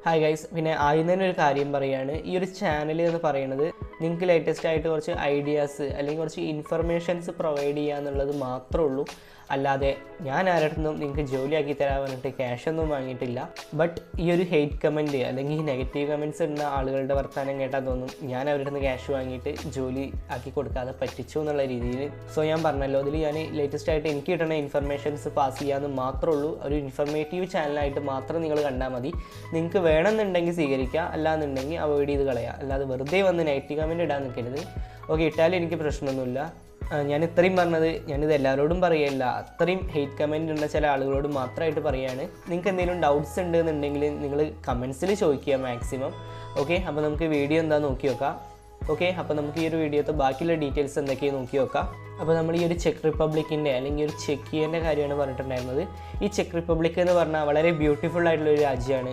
Hi guys, പിന്നെ ആദ്യം തന്നെ ഒരു കാര്യം പറയുകയാണ്. ഈ ഒരു ചാനൽ എന്ന് പറയുന്നത് നിങ്ങൾക്ക് ലേറ്റസ്റ്റ് ആയിട്ട് കുറച്ച് ഐഡിയാസ് അല്ലെങ്കിൽ കുറച്ച് ഇൻഫർമേഷൻസ് പ്രൊവൈഡ് ചെയ്യുക എന്നുള്ളത് മാത്രമേ ഉള്ളൂ. അല്ലാതെ ഞാൻ ആരുടെയൊന്നും നിങ്ങൾക്ക് ജോലിയാക്കി തരാൻ പറഞ്ഞിട്ട് ക്യാഷൊന്നും വാങ്ങിയിട്ടില്ല. ബട്ട് ഈ ഒരു ഹെയ്റ്റ് കമൻറ്റ് അല്ലെങ്കിൽ നെഗറ്റീവ് കമൻറ്റ്സ് ഇടുന്ന ആളുകളുടെ വർത്തമാനം കേട്ടാൽ തോന്നും ഞാൻ അവരുടെ നിന്ന് ക്യാഷ് വാങ്ങിയിട്ട് ജോലി ആക്കി കൊടുക്കാതെ പറ്റിച്ചു എന്നുള്ള രീതിയിൽ. സോ ഞാൻ പറഞ്ഞല്ലോ, അതിൽ ഞാൻ ലേറ്റസ്റ്റ് ആയിട്ട് എനിക്ക് കിട്ടുന്ന ഇൻഫർമേഷൻസ് പാസ് ചെയ്യാമെന്ന് മാത്രമേ ഉള്ളൂ. ഒരു ഇൻഫർമേറ്റീവ് ചാനലായിട്ട് മാത്രം നിങ്ങൾ കണ്ടാൽ മതി. നിങ്ങൾക്ക് വേണമെന്നുണ്ടെങ്കിൽ സ്വീകരിക്കുക, അല്ലാന്നുണ്ടെങ്കിൽ അവോയ്ഡ് ചെയ്ത് കളയുക. അല്ലാതെ വെറുതെ വന്ന് നെഗറ്റീവ് കമൻറ്റ് ഇടാൻ നിൽക്കരുത്. ഓക്കെ, ഇട്ടാലും എനിക്ക് പ്രശ്നമൊന്നുമില്ല. ഞാൻ ഇത്രയും പറഞ്ഞത് ഞാനിത് എല്ലാവരോടും പറയല്ല, അത്രയും ഹെയ്റ്റ് കമൻറ്റ് ഉള്ള ചില ആളുകളോട് മാത്രമായിട്ട് പറയുകയാണ്. നിങ്ങൾക്ക് എന്തെങ്കിലും ഡൗട്ട്സ് ഉണ്ടെന്നുണ്ടെങ്കിൽ നിങ്ങൾ കമൻസിൽ ചോദിക്കുക മാക്സിമം. ഓക്കെ, അപ്പോൾ നമുക്ക് വീഡിയോ എന്താ നോക്കി നോക്കാം. ഓക്കെ, അപ്പോൾ നമുക്ക് ഈ ഒരു വീഡിയോത്തെ ബാക്കിയുള്ള ഡീറ്റെയിൽസ് എന്തൊക്കെയാണ് നോക്കി നോക്കാം. അപ്പോൾ നമ്മൾ ഈ ഒരു ചെക്ക് റിപ്പബ്ലിക്കിൻ്റെ അല്ലെങ്കിൽ ഒരു ചെക്കിയൻ്റെ കാര്യമാണ് പറഞ്ഞിട്ടുണ്ടായിരുന്നത്. ഈ ചെക്ക് റിപ്പബ്ലിക് എന്ന് പറഞ്ഞാൽ വളരെ ബ്യൂട്ടിഫുൾ ആയിട്ടുള്ളൊരു രാജ്യമാണ്.